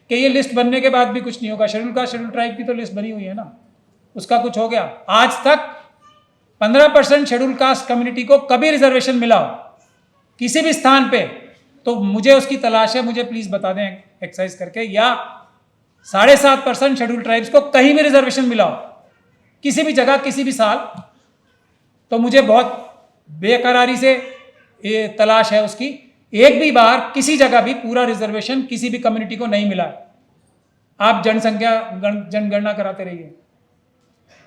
कि ये लिस्ट बनने के बाद भी कुछ नहीं होगा। शेड्यूल कास्ट शेड्यूल ट्राइब की तो लिस्ट बनी हुई है ना, उसका कुछ हो गया। आज तक 15% शेड्यूल कास्ट कम्युनिटी को कभी रिजर्वेशन मिला हो किसी भी स्थान पे, तो मुझे उसकी तलाश है, मुझे प्लीज बता दें एक्सरसाइज करके। या 7.5% शेड्यूल ट्राइब्स को कहीं भी रिजर्वेशन मिला हो किसी भी जगह किसी भी साल, तो मुझे बहुत बेकरारी से ये तलाश है उसकी। एक भी बार किसी जगह भी पूरा रिजर्वेशन किसी भी कम्युनिटी को नहीं मिला। आप जनसंख्या जनगणना कराते रहिए,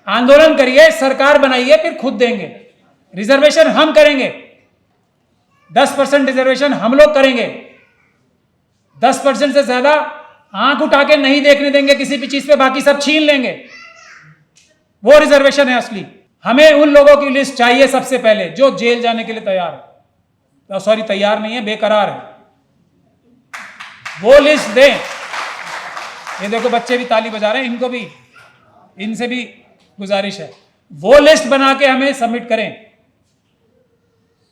आंदोलन करिए, सरकार बनाइए, फिर खुद देंगे रिजर्वेशन। हम करेंगे 10% रिजर्वेशन हम लोग करेंगे। 10% से ज्यादा आंख उठा के नहीं देखने देंगे किसी भी चीज पे, बाकी सब छीन लेंगे। वो रिजर्वेशन है असली। हमें उन लोगों की लिस्ट चाहिए सबसे पहले जो जेल जाने के लिए तैयार है, सॉरी तैयार नहीं है, बेकरार है। वो लिस्ट दें। ये देखो बच्चे भी ताली बजा रहे हैं, इनको भी, इनसे भी गुजारिश है, वो लिस्ट बना के हमें सबमिट करें।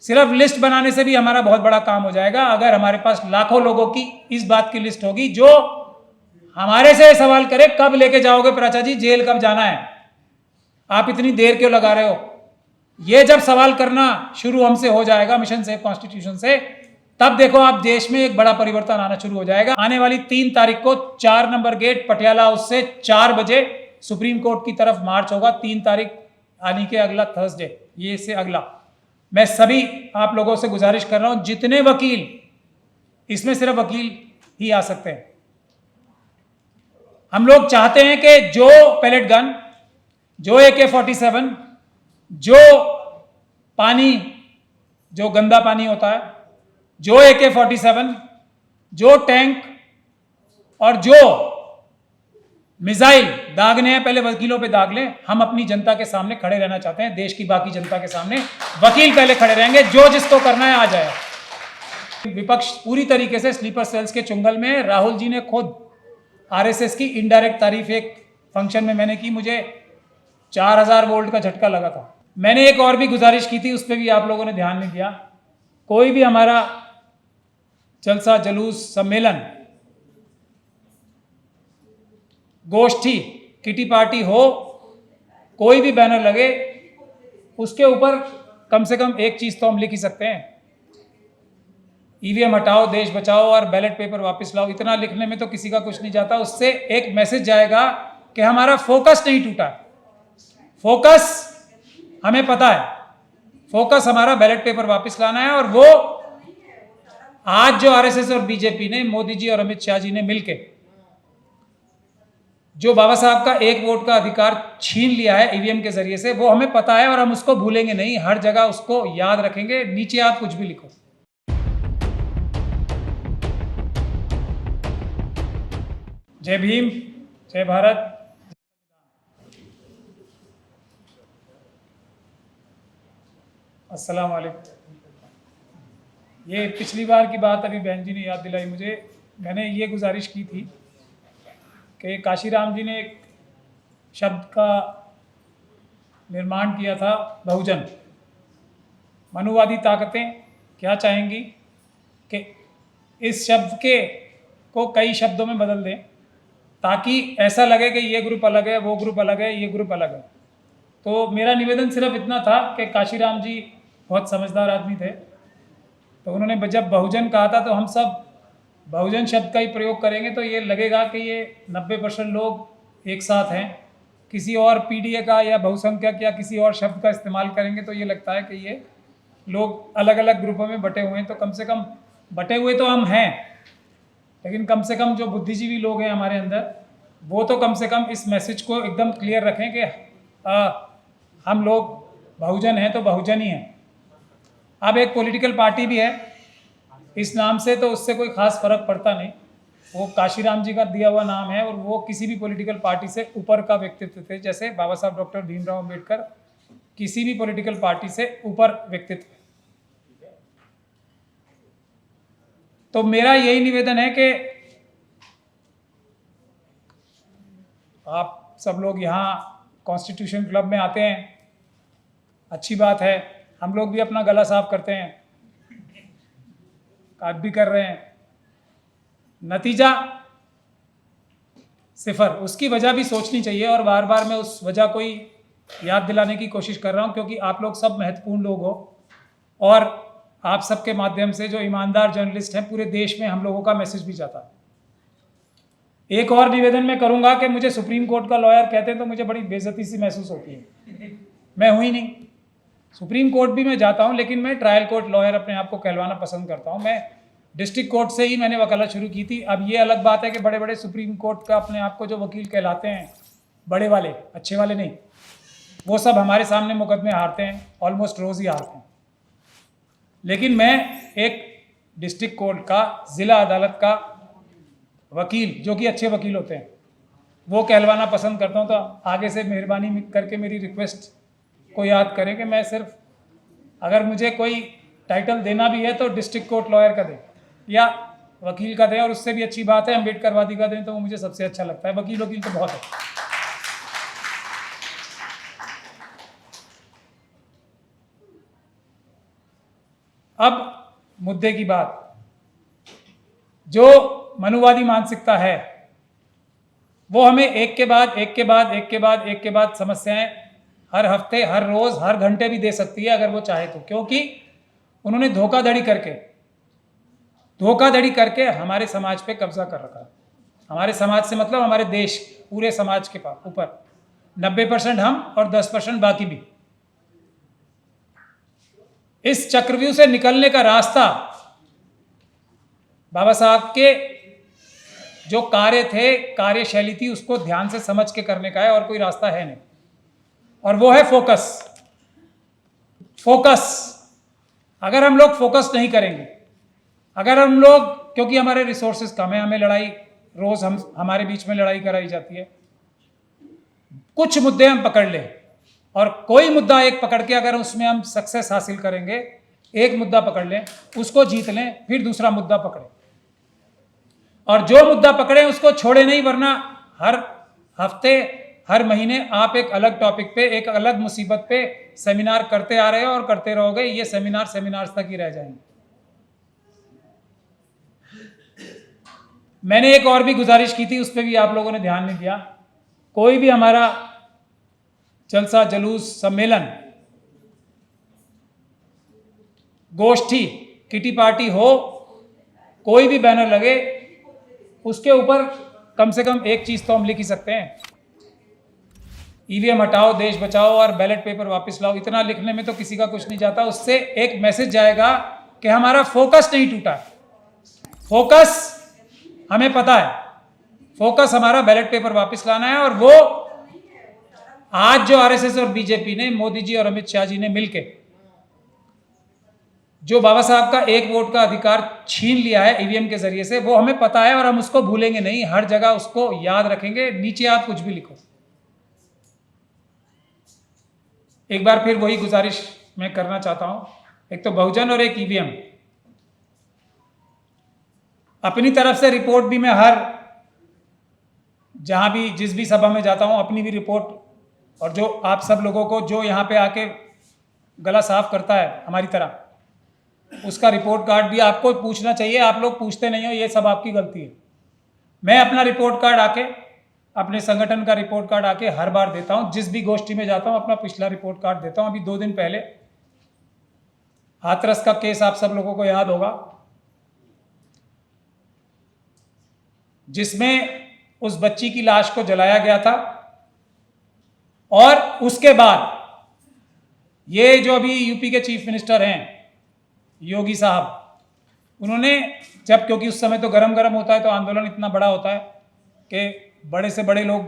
सिर्फ लिस्ट बनाने से भी हमारा बहुत बड़ा काम हो जाएगा। अगर हमारे पास लाखों लोगों की इस बात की लिस्ट होगी जो हमारे से सवाल करे, कब लेके जाओगे प्राचा जी, जेल कब जाना है, आप इतनी देर क्यों लगा रहे हो। ये जब सवाल करना शुरू हमसे हो जाएगा मिशन सेफ कॉन्स्टिट्यूशन से, तब देखो आप देश में एक बड़ा परिवर्तन आना शुरू हो जाएगा। आने वाली 3 तारीख को 4 नंबर गेट पटियाला हाउस से 4 बजे सुप्रीम कोर्ट की तरफ मार्च होगा। 3 तारीख आने के अगला थर्सडे, ये से अगला। मैं सभी आप लोगों से गुजारिश कर रहा हूं, जितने वकील, इसमें सिर्फ वकील ही आ सकते हैं। हम लोग चाहते हैं कि जो पैलेट गन, जो AK-47, जो पानी, जो गंदा पानी होता है, जो AK-47, जो टैंक और जो मिसाइल दागने हैं, पहले वकीलों पे दाग लें। हम अपनी जनता के सामने खड़े रहना चाहते हैं, देश की बाकी जनता के सामने वकील पहले खड़े रहेंगे, जो जिसको करना है आ जाए। विपक्ष पूरी तरीके से स्लीपर सेल्स के चुंगल में है। राहुल जी ने खुद RSS की इनडायरेक्ट तारीफ एक फंक्शन में मैंने की, मुझे 4000 वोल्ट का झटका लगा था। मैंने एक और भी गुजारिश की थी, उस पर भी आप लोगों ने ध्यान नहीं दिया। कोई भी हमारा जलसा, जुलूस, सम्मेलन, गोष्ठी, किटी पार्टी हो, कोई भी बैनर लगे, उसके ऊपर कम से कम एक चीज तो हम लिख ही सकते हैं, EVM हटाओ, देश बचाओ और बैलेट पेपर वापस लाओ। इतना लिखने में तो किसी का कुछ नहीं जाता। उससे एक मैसेज जाएगा कि हमारा फोकस नहीं टूटा। फोकस हमें पता है, फोकस हमारा बैलेट पेपर वापस लाना है। और वो आज जो RSS और BJP ने, मोदी जी और अमित शाह जी ने मिलकर जो बाबा साहब का एक वोट का अधिकार छीन लिया है EVM के जरिए से, वो हमें पता है और हम उसको भूलेंगे नहीं। हर जगह उसको याद रखेंगे। नीचे आप कुछ भी लिखो। जय भीम, जय भारत। अस्सलाम वालेकुम। ये पिछली बार की बात अभी बहन जी ने याद दिलाई मुझे। मैंने ये गुजारिश की थी कि काशीराम जी ने एक शब्द का निर्माण किया था, बहुजन। मनुवादी ताकतें क्या चाहेंगी कि इस शब्द को कई शब्दों में बदल दें, ताकि ऐसा लगे कि ये ग्रुप अलग है, वो ग्रुप अलग है, ये ग्रुप अलग है। तो मेरा निवेदन सिर्फ इतना था कि काशीराम जी बहुत समझदार आदमी थे, तो उन्होंने जब बहुजन कहा था तो हम सब बहुजन शब्द का ही प्रयोग करेंगे, तो ये लगेगा कि ये 90% लोग एक साथ हैं। किसी और PDA का या बहुसंख्यक या किसी और शब्द का इस्तेमाल करेंगे तो ये लगता है कि ये लोग अलग अलग ग्रुपों में बटे हुए हैं। तो कम से कम बटे हुए तो हम हैं, लेकिन कम से कम जो बुद्धिजीवी लोग हैं हमारे अंदर, वो तो कम से कम इस मैसेज को एकदम क्लियर रखें कि हम लोग बहुजन हैं तो बहुजन ही हैं। अब एक पॉलिटिकल पार्टी भी है इस नाम से, तो उससे कोई खास फर्क पड़ता नहीं। वो काशीराम जी का दिया हुआ नाम है और वो किसी भी पॉलिटिकल पार्टी से ऊपर का व्यक्तित्व थे। जैसे बाबा साहब डॉक्टर भीमराव अंबेडकर किसी भी पॉलिटिकल पार्टी से ऊपर व्यक्तित्व। तो मेरा यही निवेदन है कि आप सब लोग यहाँ कॉन्स्टिट्यूशन क्लब में आते हैं, अच्छी बात है। हम लोग भी अपना गला साफ करते हैं, आप भी कर रहे हैं। नतीजा सिफर, उसकी वजह भी सोचनी चाहिए और बार बार मैं उस वजह को ही याद दिलाने की कोशिश कर रहा हूँ, क्योंकि आप लोग सब महत्वपूर्ण लोग हो और आप सबके माध्यम से जो ईमानदार जर्नलिस्ट हैं पूरे देश में हम लोगों का मैसेज भी जाता है। एक और निवेदन मैं करूंगा कि मुझे सुप्रीम कोर्ट का लॉयर कहते हैं तो मुझे बड़ी बेइज्जती सी महसूस होती है। मैं हूँ ही नहीं, सुप्रीम कोर्ट भी मैं जाता हूँ, लेकिन मैं ट्रायल कोर्ट लॉयर अपने आप को कहलवाना पसंद करता हूँ। मैं डिस्ट्रिक्ट कोर्ट से ही मैंने वकालत शुरू की थी। अब ये अलग बात है कि बड़े बड़े सुप्रीम कोर्ट का अपने आप को जो वकील कहलाते हैं, बड़े वाले, अच्छे वाले नहीं, वो सब हमारे सामने मुकदमे हारते हैं, ऑलमोस्ट रोज़ ही हारते हैं। लेकिन मैं एक डिस्ट्रिक्ट कोर्ट का, ज़िला अदालत का वकील, जो कि अच्छे वकील होते हैं, वो कहलवाना पसंद करता हूँ। तो आगे से मेहरबानी करके मेरी रिक्वेस्ट को याद करें कि मैं सिर्फ, अगर मुझे कोई टाइटल देना भी है तो डिस्ट्रिक्ट कोर्ट लॉयर का दें या वकील का दें, और उससे भी अच्छी बात है अम्बेडकरवादी का दें तो वो मुझे सबसे अच्छा लगता है। वकील तो बहुत है। अब मुद्दे की बात, जो मनुवादी मानसिकता है वो हमें एक के बाद एक समस्याएं हर हफ्ते, हर रोज, हर घंटे भी दे सकती है अगर वो चाहे तो, क्योंकि उन्होंने धोखाधड़ी करके हमारे समाज पे कब्जा कर रखा है। हमारे समाज से मतलब हमारे देश, पूरे समाज के ऊपर 90% हम और 10% बाकी भी। इस चक्रव्यूह से निकलने का रास्ता बाबा साहब के जो कार्य थे, कार्यशैली थी, उसको ध्यान से समझ के करने का है, और कोई रास्ता है नहीं। और वो है फोकस। अगर हम लोग फोकस नहीं करेंगे, अगर हम लोग, क्योंकि हमारे रिसोर्सेज कम है, हमें लड़ाई रोज हमारे बीच में लड़ाई कराई जाती है, कुछ मुद्दे हम पकड़ लें और कोई मुद्दा एक पकड़ के अगर उसमें हम सक्सेस हासिल करेंगे, एक मुद्दा पकड़ लें, उसको जीत लें, फिर दूसरा मुद्दा पकड़ें, और जो मुद्दा पकड़े उसको छोड़े नहीं, वरना हर हफ्ते, हर महीने आप एक अलग टॉपिक पे, एक अलग मुसीबत पे सेमिनार करते आ रहे हो और करते रहोगे। ये सेमिनार्स तक ही रह जाएंगे। मैंने एक और भी गुजारिश की थी, उस पर भी आप लोगों ने ध्यान नहीं दिया। कोई भी हमारा जलसा, जुलूस, सम्मेलन, गोष्ठी, किटी पार्टी हो, कोई भी बैनर लगे, उसके ऊपर कम से कम एक चीज तो हम लिख ही सकते हैं, ईवीएम हटाओ, देश बचाओ और बैलेट पेपर वापस लाओ। इतना लिखने में तो किसी का कुछ नहीं जाता। उससे एक मैसेज जाएगा कि हमारा फोकस नहीं टूटा। फोकस हमें पता है, फोकस हमारा बैलेट पेपर वापस लाना है। और वो आज जो आरएसएस और बीजेपी ने, मोदी जी और अमित शाह जी ने मिलके जो बाबा साहब का एक वोट का अधिकार छीन लिया है ईवीएम के जरिए से, वो हमें पता है और हम उसको भूलेंगे नहीं, हर जगह उसको याद रखेंगे। नीचे आप कुछ भी लिखो। एक बार फिर वही गुजारिश मैं करना चाहता हूं, एक तो बहुजन और एक ईवीएम। अपनी तरफ से रिपोर्ट भी मैं हर जहां भी, जिस भी सभा में जाता हूं, अपनी भी रिपोर्ट, और जो आप सब लोगों को जो यहाँ पे आके गला साफ करता है हमारी तरह, उसका रिपोर्ट कार्ड भी आपको पूछना चाहिए। आप लोग पूछते नहीं हो, ये सब आपकी गलती है। मैं अपना रिपोर्ट कार्ड आके, अपने संगठन का रिपोर्ट कार्ड आके हर बार देता हूं। जिस भी गोष्ठी में जाता हूं अपना पिछला रिपोर्ट कार्ड देता हूं। अभी 2 दिन पहले हाथरस का केस आप सब लोगों को याद होगा, जिसमें उस बच्ची की लाश को जलाया गया था। और उसके बाद ये जो अभी यूपी के चीफ मिनिस्टर हैं योगी साहब, उन्होंने जब, क्योंकि उस समय तो गरम गरम होता है तो आंदोलन इतना बड़ा होता है कि बड़े से बड़े लोग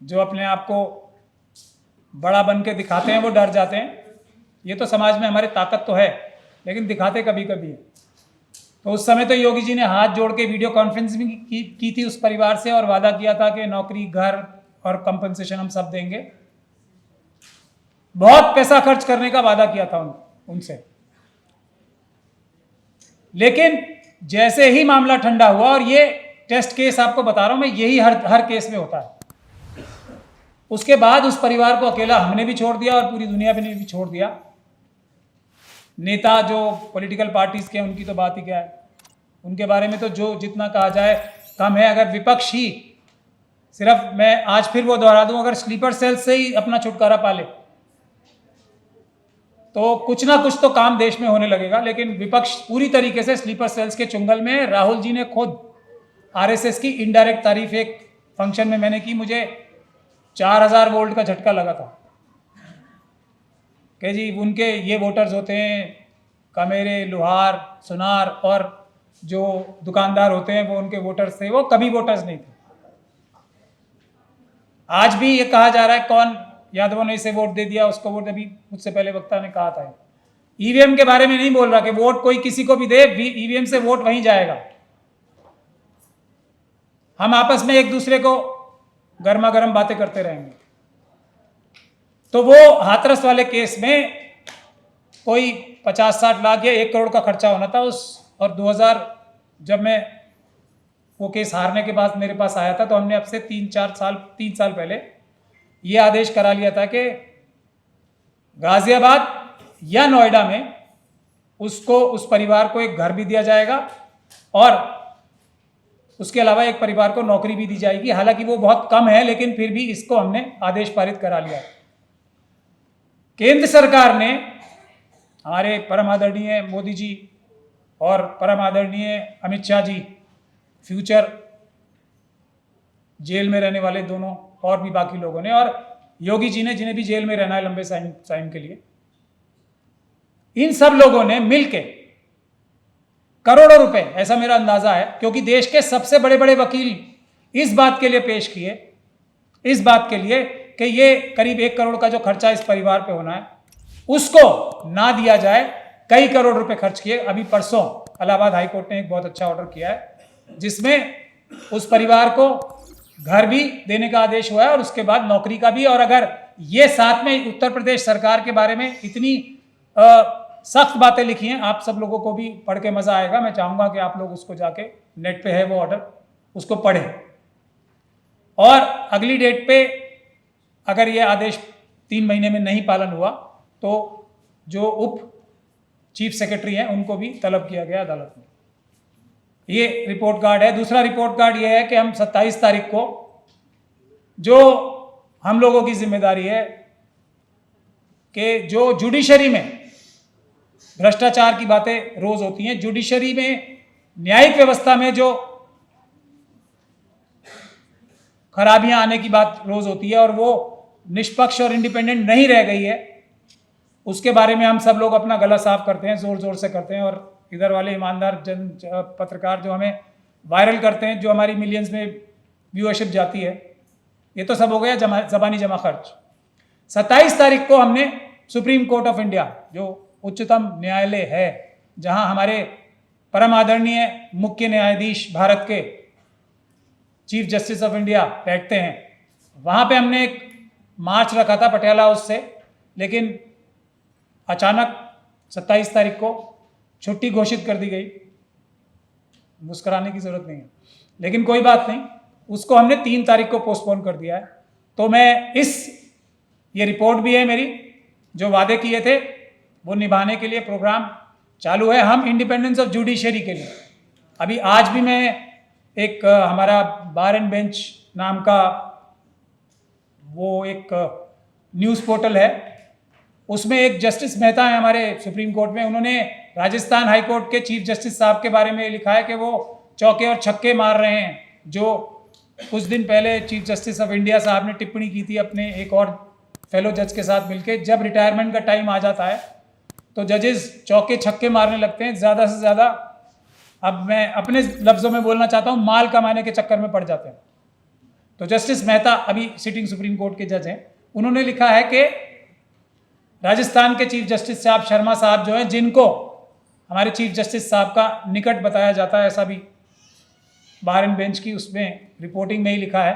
जो अपने आप को बड़ा बन के दिखाते हैं वो डर जाते हैं। ये तो समाज में हमारे ताकत तो है, लेकिन दिखाते कभी कभी है। तो उस समय तो योगी जी ने हाथ जोड़ के वीडियो कॉन्फ्रेंस भी की थी उस परिवार से, और वादा किया था कि नौकरी, घर और कंपनसेशन हम सब देंगे। बहुत पैसा खर्च करने का वादा किया था उनसे। लेकिन जैसे ही मामला ठंडा हुआ, और ये टेस्ट केस आपको बता रहा हूं मैं, यही हर केस में होता है, उसके बाद उस परिवार को अकेला हमने भी छोड़ दिया और पूरी दुनिया ने भी छोड़ दिया। नेता जो पॉलिटिकल पार्टीज के, उनकी तो बात ही क्या है, उनके बारे में तो जो जितना कहा जाए कम है। अगर विपक्ष ही सिर्फ, मैं आज फिर वो दोहरा दूं, अगर स्लीपर सेल से ही अपना छुटकारा पाले तो कुछ ना कुछ तो काम देश में होने लगेगा। लेकिन विपक्ष पूरी तरीके से स्लीपर सेल्स के चुंगल में है। राहुल जी ने खुद आरएसएस की इनडायरेक्ट तारीफ एक फंक्शन में मैंने की, मुझे 4000 वोल्ट का झटका लगा था कि जी उनके ये वोटर्स होते हैं कमेरे, लुहार, सुनार, और जो दुकानदार होते हैं वो उनके वोटर्स थे। वो कभी वोटर्स नहीं थे। आज भी ये कहा जा रहा है कौन यादवों ने इसे वोट दे दिया, उसको वोट, अभी मुझसे पहले वक्ता ने कहा था। ईवीएम के बारे में नहीं बोल रहा कि वोट कोई किसी को भी दे, ईवीएम से वोट वहीं जाएगा। हम आपस में एक दूसरे को गर्मा गर्म बातें करते रहेंगे। तो वो हाथरस वाले केस में कोई 50-60 लाख या 1 करोड़ का खर्चा होना था उस, और 2000 जब मैं वो केस हारने के बाद मेरे पास आया था तो हमने अब से 3 साल पहले ये आदेश करा लिया था कि गाजियाबाद या नोएडा में उसको, उस परिवार को एक घर भी दिया जाएगा और उसके अलावा एक परिवार को नौकरी भी दी जाएगी। हालांकि वो बहुत कम है, लेकिन फिर भी इसको हमने आदेश पारित करा लिया। केंद्र सरकार ने, हमारे परम आदरणीय मोदी जी और परम आदरणीय अमित शाह जी, फ्यूचर जेल में रहने वाले दोनों, और भी बाकी लोगों ने, और योगी जी ने, जिन्हें भी जेल में रहना है लंबे टाइम के लिए, इन सब लोगों ने मिलके करोड़ों रुपए, ऐसा मेरा अंदाजा है, क्योंकि देश के सबसे बड़े बड़े वकील इस बात के लिए पेश किए, इस बात के लिए कि ये करीब 1 करोड़ का जो खर्चा इस परिवार पे होना है उसको ना दिया जाए। कई करोड़ रुपए खर्च किए। अभी परसों इलाहाबाद हाईकोर्ट ने एक बहुत अच्छा ऑर्डर किया है जिसमें उस परिवार को घर भी देने का आदेश हुआ है और उसके बाद नौकरी का भी। और अगर ये साथ में उत्तर प्रदेश सरकार के बारे में इतनी सख्त बातें लिखी हैं, आप सब लोगों को भी पढ़ के मजा आएगा। मैं चाहूंगा कि आप लोग उसको जाके, नेट पे है वो ऑर्डर, उसको पढ़ें। और अगली डेट पे अगर ये आदेश 3 महीने में नहीं पालन हुआ तो जो उप चीफ सेक्रेटरी हैं उनको भी तलब किया गया अदालत में। ये रिपोर्ट कार्ड है। दूसरा रिपोर्ट कार्ड ये है कि हम 27 तारीख को, जो हम लोगों की जिम्मेदारी है कि जो जुडिशरी में भ्रष्टाचार की बातें रोज होती हैं, जुडिशरी में, न्यायिक व्यवस्था में जो खराबियां आने की बात रोज होती है और वो निष्पक्ष और इंडिपेंडेंट नहीं रह गई है, उसके बारे में हम सब लोग अपना गला साफ करते हैं, जोर जोर से करते हैं। और इधर वाले ईमानदार पत्रकार जो हमें वायरल करते हैं, जो हमारी मिलियंस में व्यूअरशिप जाती है, ये तो सब हो गया जबानी जमा खर्च। 27 तारीख को हमने सुप्रीम कोर्ट ऑफ इंडिया, जो उच्चतम न्यायालय है, जहां हमारे परम आदरणीय मुख्य न्यायाधीश भारत के चीफ जस्टिस ऑफ इंडिया बैठते हैं, वहां पे हमने एक मार्च रखा था पटियाला हाउस से, लेकिन अचानक 27 तारीख को छुट्टी घोषित कर दी गई। मुस्कुराने की जरूरत नहीं है, लेकिन कोई बात नहीं, उसको हमने 3 तारीख को पोस्टपोन कर दिया है। तो मैं ये रिपोर्ट भी है मेरी, जो वादे किए थे वो निभाने के लिए प्रोग्राम चालू है। हम इंडिपेंडेंस ऑफ जुडिशरी के लिए, अभी आज भी मैं एक हमारा बार एंड बेंच नाम का वो एक न्यूज़ पोर्टल है, उसमें एक जस्टिस मेहता है हमारे सुप्रीम कोर्ट में, उन्होंने राजस्थान हाई कोर्ट के चीफ जस्टिस साहब के बारे में लिखा है कि वो चौके और छक्के मार रहे हैं। जो कुछ दिन पहले चीफ जस्टिस ऑफ इंडिया साहब ने टिप्पणी की थी अपने एक और फेलो जज के साथ मिलकर, जब रिटायरमेंट का टाइम आ जाता है तो जजेस चौके छक्के मारने लगते हैं, ज़्यादा से ज़्यादा, अब मैं अपने लफ्ज़ों में बोलना चाहता हूँ, माल कमाने के चक्कर में पड़ जाते हैं। तो जस्टिस मेहता अभी सिटिंग सुप्रीम कोर्ट के जज हैं, उन्होंने लिखा है कि राजस्थान के चीफ जस्टिस साहब शर्मा साहब जो हैं, जिनको हमारे चीफ जस्टिस साहब का निकट बताया जाता है, ऐसा भी बार एंड बेंच की उसमें रिपोर्टिंग में ही लिखा है,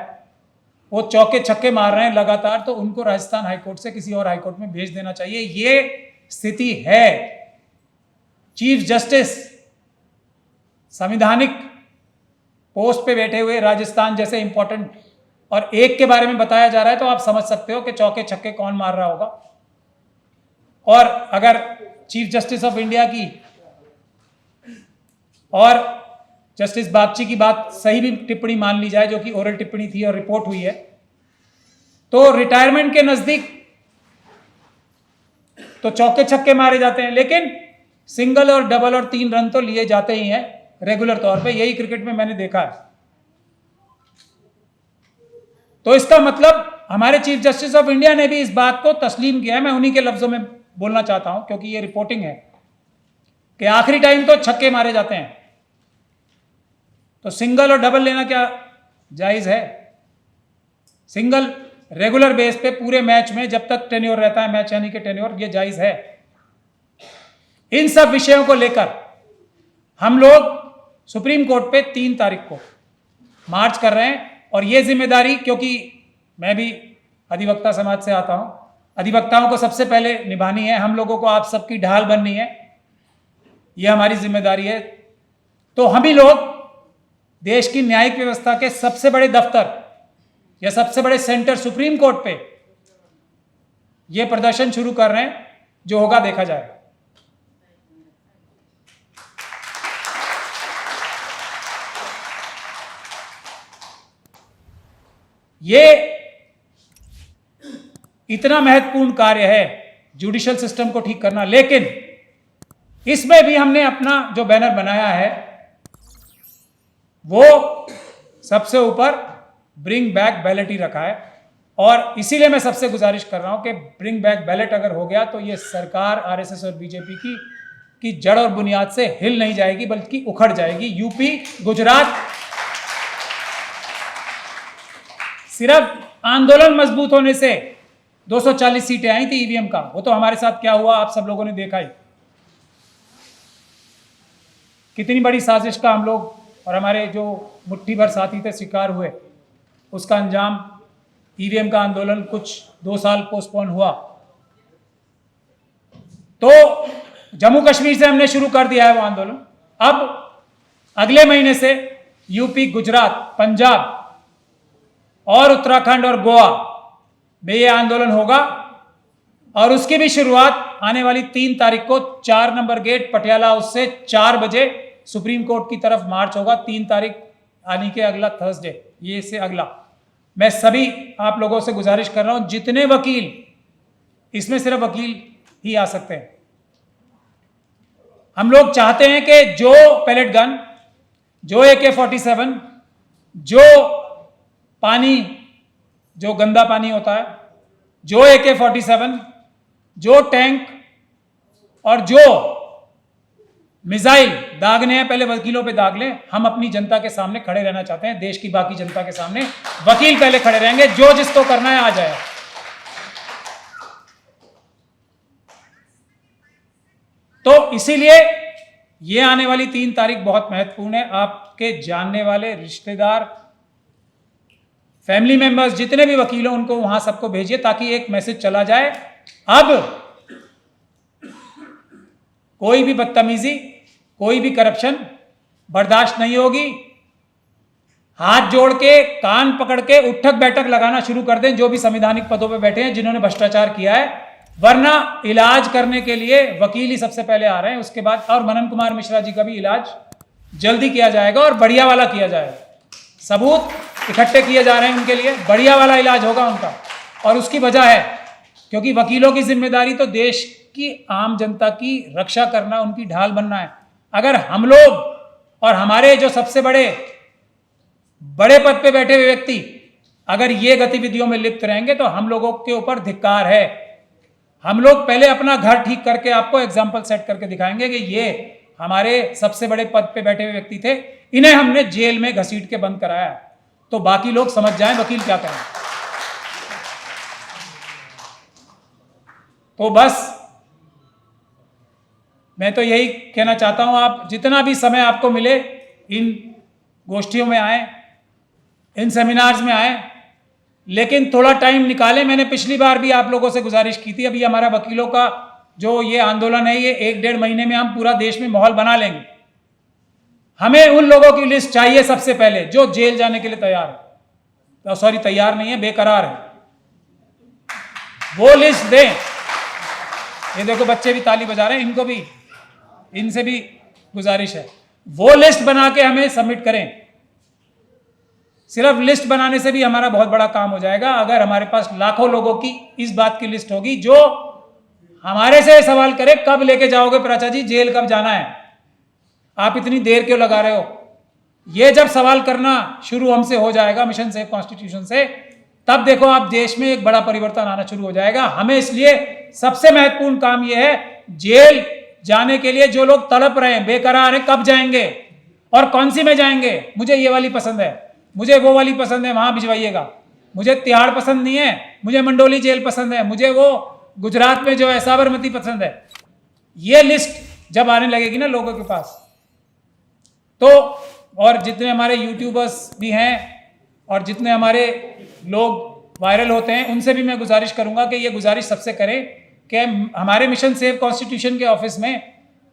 वो चौके छक्के मार रहे हैं लगातार, तो उनको राजस्थान हाईकोर्ट से किसी और हाईकोर्ट में भेज देना चाहिए। ये स्थिति है। चीफ जस्टिस संवैधानिक पोस्ट पे बैठे हुए राजस्थान जैसे इंपॉर्टेंट, और एक के बारे में बताया जा रहा है, तो आप समझ सकते हो कि चौके छक्के कौन मार रहा होगा। और अगर चीफ जस्टिस ऑफ इंडिया की और जस्टिस बागची की बात सही भी टिप्पणी मान ली जाए, जो कि ओरल टिप्पणी थी और रिपोर्ट हुई है, तो रिटायरमेंट के नजदीक तो चौके छक्के मारे जाते हैं, लेकिन सिंगल और डबल और 3 रन तो लिए जाते ही हैं रेगुलर तौर पे। यही क्रिकेट में मैंने देखा है। तो इसका मतलब हमारे चीफ जस्टिस ऑफ इंडिया ने भी इस बात को तस्लीम किया है। मैं उन्हीं के लफ्जों में बोलना चाहता हूं, क्योंकि ये रिपोर्टिंग है, कि आखिरी टाइम तो छक्के मारे जाते हैं, तो सिंगल और डबल लेना क्या जायज है? सिंगल रेगुलर बेस पे पूरे मैच में जब तक टेन्योर रहता है, मैच यानी कि टेन्योर, ये जायज है। इन सब विषयों को लेकर हम लोग सुप्रीम कोर्ट पे 3 तारीख को मार्च कर रहे हैं, और ये जिम्मेदारी, क्योंकि मैं भी अधिवक्ता समाज से आता हूं, अधिवक्ताओं को सबसे पहले निभानी है, हम लोगों को आप सबकी ढाल बननी है, ये हमारी जिम्मेदारी है। तो हम ही लोग देश की न्यायिक व्यवस्था के सबसे बड़े दफ्तर या सबसे बड़े सेंटर सुप्रीम कोर्ट पे ये प्रदर्शन शुरू कर रहे हैं। जो होगा देखा जाएगा। ये इतना महत्वपूर्ण कार्य है जुडिशियल सिस्टम को ठीक करना, लेकिन इसमें भी हमने अपना जो बैनर बनाया है वो सबसे ऊपर ब्रिंग बैक बैलेट ही रखा है। और इसीलिए मैं सबसे गुजारिश कर रहा हूं कि ब्रिंग बैक बैलेट अगर हो गया तो ये सरकार आरएसएस और बीजेपी की जड़ और बुनियाद से हिल नहीं जाएगी, बल्कि उखड़ जाएगी। यूपी, गुजरात, सिर्फ आंदोलन मजबूत होने से 240 सीटें आई थी ईवीएम का। वो तो हमारे साथ क्या हुआ आप सब लोगों ने देखा ही। कितनी बड़ी साजिश का हम लोग और हमारे जो मुट्ठी भर साथी थे शिकार हुए। उसका अंजाम ईवीएम का आंदोलन कुछ 2 साल पोस्टपोन हुआ। तो जम्मू कश्मीर से हमने शुरू कर दिया है वो आंदोलन। अब अगले महीने से यूपी, गुजरात, पंजाब और उत्तराखंड और गोवा में ये आंदोलन होगा। और उसकी भी शुरुआत आने वाली 3 तारीख को 4 नंबर गेट पटियाला हाउस से 4 बजे सुप्रीम कोर्ट की तरफ मार्च होगा। 3 तारीख यानी कि अगला थर्सडे, ये से अगला। मैं सभी आप लोगों से गुजारिश कर रहा हूं, जितने वकील, इसमें सिर्फ वकील ही आ सकते हैं। हम लोग चाहते हैं कि जो पैलेट गन, जो AK-47, जो पानी, जो गंदा पानी होता है, जो AK-47, जो टैंक और जो मिसाइल दागने हैं, पहले वकीलों पे दाग लें। हम अपनी जनता के सामने खड़े रहना चाहते हैं, देश की बाकी जनता के सामने वकील पहले खड़े रहेंगे। जो जिसको करना है आ जाए। तो इसीलिए ये आने वाली 3 तारीख बहुत महत्वपूर्ण है। आपके जानने वाले, रिश्तेदार, फैमिली मेंबर्स, जितने भी वकील हो उनको वहां सबको भेजिए, ताकि एक मैसेज चला जाए। अब कोई भी बदतमीजी, कोई भी करप्शन बर्दाश्त नहीं होगी। हाथ जोड़ के, कान पकड़ के उठक बैठक लगाना शुरू कर दें जो भी संवैधानिक पदों पे बैठे हैं, जिन्होंने भ्रष्टाचार किया है। वरना इलाज करने के लिए वकील ही सबसे पहले आ रहे हैं, उसके बाद और मनन कुमार मिश्रा जी का भी इलाज जल्दी किया जाएगा और बढ़िया वाला किया जाएगा। सबूत इकट्ठे किए जा रहे हैं उनके लिए, बढ़िया वाला इलाज होगा उनका। और उसकी वजह है क्योंकि वकीलों की जिम्मेदारी तो देश की आम जनता की रक्षा करना, उनकी ढाल बनना है। अगर हम लोग और हमारे जो सबसे बड़े पद पे बैठे हुए व्यक्ति अगर ये गतिविधियों में लिप्त रहेंगे तो हम लोगों के ऊपर धिक्कार है। हम लोग पहले अपना घर ठीक करके आपको एग्जाम्पल सेट करके दिखाएंगे कि ये हमारे सबसे बड़े पद पे बैठे हुए व्यक्ति थे, इन्हें हमने जेल में घसीट के बंद कराया है। तो बाकी लोग समझ जाएं वकील क्या करें। तो बस मैं तो यही कहना चाहता हूं, आप जितना भी समय आपको मिले इन गोष्ठियों में आए, इन सेमिनार्स में आए, लेकिन थोड़ा टाइम निकालें। मैंने पिछली बार भी आप लोगों से गुजारिश की थी। अभी हमारा वकीलों का जो ये आंदोलन है, ये 1-1.5 महीने में हम पूरा देश में माहौल बना लेंगे। हमें उन लोगों की लिस्ट चाहिए सबसे पहले जो जेल जाने के लिए तैयार है, सॉरी तैयार नहीं है, बेकरार है, वो लिस्ट दें। ये देखो बच्चे भी ताली बजा रहे हैं, इनको भी, इनसे भी गुजारिश है, वो लिस्ट बना के हमें सबमिट करें। सिर्फ लिस्ट बनाने से भी हमारा बहुत बड़ा काम हो जाएगा। अगर हमारे पास लाखों लोगों की इस बात की लिस्ट होगी जो हमारे से सवाल करे, कब लेके जाओगे प्राचा जी, जेल कब जाना है, आप इतनी देर क्यों लगा रहे हो, ये जब सवाल करना शुरू हमसे हो जाएगा मिशन सेव कॉन्स्टिट्यूशन से, तब देखो आप देश में एक बड़ा परिवर्तन आना शुरू हो जाएगा। हमें इसलिए सबसे महत्वपूर्ण काम यह है, जेल जाने के लिए जो लोग तड़प रहे हैं, बेकरार हैं, कब जाएंगे और कौन सी में जाएंगे। मुझे ये वाली पसंद है, मुझे वो वाली पसंद है, वहां भिजवाइएगा। मुझे तिहाड़ पसंद नहीं है, मुझे मंडोली जेल पसंद है, मुझे वो गुजरात में जो है साबरमती पसंद है। ये लिस्ट जब आने लगेगी ना लोगों के पास, तो और जितने हमारे यूट्यूबर्स भी हैं और जितने हमारे लोग वायरल होते हैं, उनसे भी मैं गुजारिश करूंगा कि ये गुजारिश सबसे करें कि हमारे मिशन सेव कॉन्स्टिट्यूशन के ऑफिस में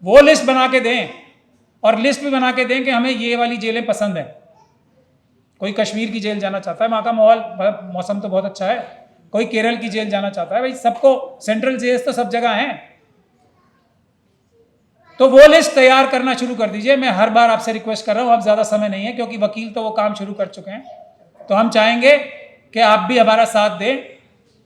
वो लिस्ट बना के दें, और लिस्ट भी बना के दें कि हमें ये वाली जेलें पसंद है। कोई कश्मीर की जेल जाना चाहता है, वहाँ का माहौल मौसम तो बहुत अच्छा है, कोई केरल की जेल जाना चाहता है, भाई सबको सेंट्रल जेल तो सब जगह हैं, तो वो लिस्ट तैयार करना शुरू कर दीजिए। मैं हर बार आपसे रिक्वेस्ट कर रहा हूँ, अब ज़्यादा समय नहीं है क्योंकि वकील तो वो काम शुरू कर चुके हैं, तो हम चाहेंगे कि आप भी हमारा साथ दें,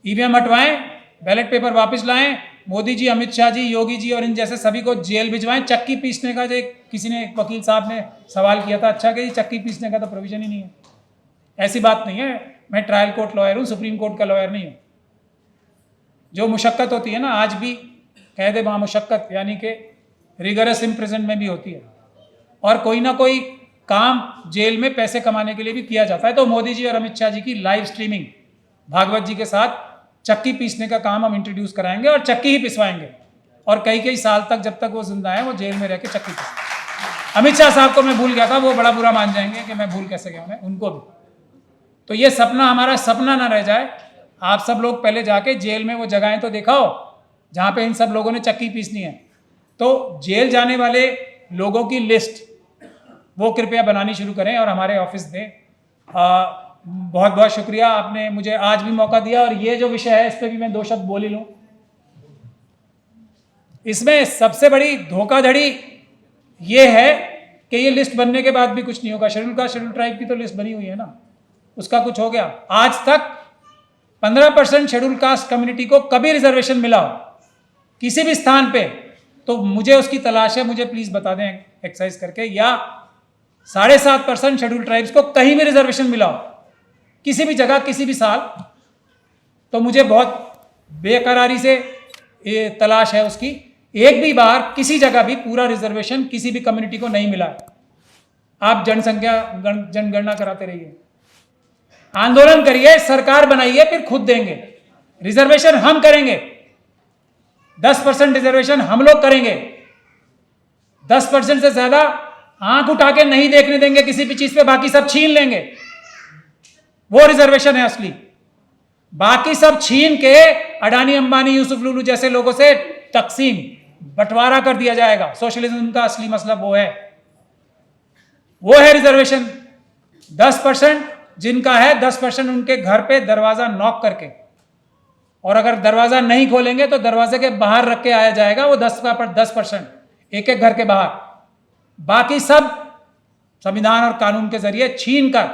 ईवीएम हटवाएं, बैलेट पेपर वापस लाएं, मोदी जी, अमित शाह जी, योगी जी और इन जैसे सभी को जेल भिजवाएं। चक्की पीसने का जो किसी ने, एक वकील साहब ने सवाल किया था, अच्छा कि चक्की पीसने का तो प्रोविजन ही नहीं है। ऐसी बात नहीं है, मैं ट्रायल कोर्ट लॉयर हूँ, सुप्रीम कोर्ट का लॉयर नहीं हूँ। जो मुशक्कत होती है ना, आज भी कैद बामुशक्कत यानी कि रिगरस इम्प्रिजन में भी होती है, और कोई ना कोई काम जेल में पैसे कमाने के लिए भी किया जाता है। तो मोदी जी और अमित शाह जी की लाइव स्ट्रीमिंग भागवत जी के साथ चक्की पीसने का काम हम इंट्रोड्यूस कराएंगे और चक्की ही पिसवाएंगे, और कई कई साल तक जब तक वो जिंदा है वो जेल में रह के चक्की पिसवाएंगे। अमित शाह साहब को मैं भूल गया था, वो बड़ा बुरा मान जाएंगे कि मैं भूल कैसे गया उन्हें, उनको भी। तो ये सपना हमारा सपना ना रह जाए। आप सब लोग पहले जाके जेल में वो जगहें तो दिखाओ जहाँ पे इन सब लोगों ने चक्की पीसनी है। तो जेल जाने वाले लोगों की लिस्ट वो कृपया बनानी शुरू करें और हमारे ऑफिस दें। बहुत बहुत शुक्रिया, आपने मुझे आज भी मौका दिया, और ये जो विषय है इस पर भी मैं दो शब्द बोल ही लूँ। इसमें सबसे बड़ी धोखाधड़ी ये है कि ये लिस्ट बनने के बाद भी कुछ नहीं होगा। शेड्यूल कास्ट शेड्यूल ट्राइब की तो लिस्ट बनी हुई है ना, उसका कुछ हो गया। आज तक 15% शेड्यूल कास्ट कम्युनिटी को कभी रिजर्वेशन मिला हो किसी भी स्थान पे, तो मुझे उसकी तलाश है, मुझे प्लीज बता दें एक्सरसाइज करके। या 7.5% शेड्यूल ट्राइब्स को कहीं भी रिजर्वेशन मिला हो किसी भी जगह किसी भी साल, तो मुझे बहुत बेकरारी से ये तलाश है उसकी। एक भी बार किसी जगह भी पूरा रिजर्वेशन किसी भी कम्युनिटी को नहीं मिला। आप जनसंख्या जनगणना कराते रहिए, आंदोलन करिए, सरकार बनाइए, फिर खुद देंगे रिजर्वेशन। हम करेंगे 10% रिजर्वेशन हम लोग करेंगे। 10% से ज्यादा आंख उठा के नहीं देखने देंगे किसी भी चीज पे, बाकी सब छीन लेंगे। वो रिजर्वेशन है असली। बाकी सब छीन के अडानी अंबानी यूसुफ लुलू जैसे लोगों से तकसीम बंटवारा कर दिया जाएगा। सोशलिज्म का असली मतलब वो है रिजर्वेशन। 10% जिनका है, 10% उनके घर पे दरवाजा नॉक करके, और अगर दरवाजा नहीं खोलेंगे तो दरवाजे के बाहर रख के आया जाएगा वो 10% एक एक घर के बाहर। बाकी सब संविधान और कानून के जरिए छीन कर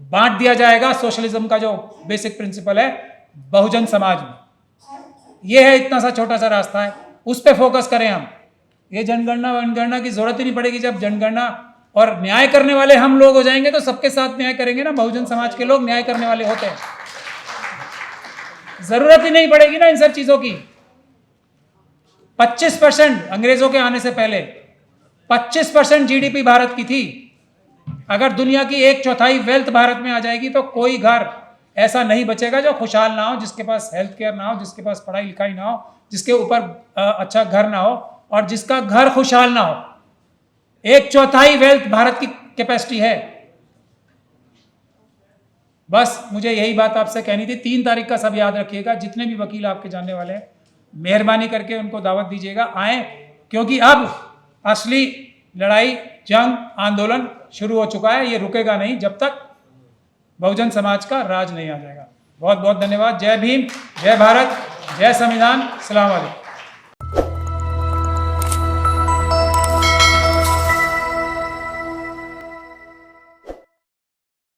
बांट दिया जाएगा। सोशलिज्म का जो बेसिक प्रिंसिपल है बहुजन समाज में, यह है। इतना सा छोटा सा रास्ता है, उस पर फोकस करें हम। ये जनगणना वनगणना की जरूरत ही नहीं पड़ेगी। जब जनगणना और न्याय करने वाले हम लोग हो जाएंगे तो सबके साथ न्याय करेंगे ना। बहुजन समाज के लोग न्याय करने वाले होते हैं, जरूरत ही नहीं पड़ेगी ना इन सब चीजों की। 25% अंग्रेजों के आने से पहले 25% जीडीपी भारत की थी। अगर दुनिया की 1/4 वेल्थ भारत में आ जाएगी तो कोई घर ऐसा नहीं बचेगा जो खुशहाल ना हो, जिसके पास हेल्थ केयर ना हो, जिसके पास पढ़ाई लिखाई ना हो, जिसके ऊपर अच्छा घर ना हो, और जिसका घर खुशहाल ना हो। 1/4 वेल्थ भारत की कैपेसिटी है। बस मुझे यही बात आपसे कहनी थी। 3 तारीख का सब याद रखिएगा। जितने भी वकील आपके जानने वाले हैं, मेहरबानी करके उनको दावत दीजिएगा, आए, क्योंकि अब असली लड़ाई, जंग, आंदोलन शुरू हो चुका है। ये रुकेगा नहीं जब तक बहुजन समाज का राज नहीं आ जाएगा। बहुत बहुत धन्यवाद। जय भीम, जय भारत, जय संविधान, सलाम वालेकुम।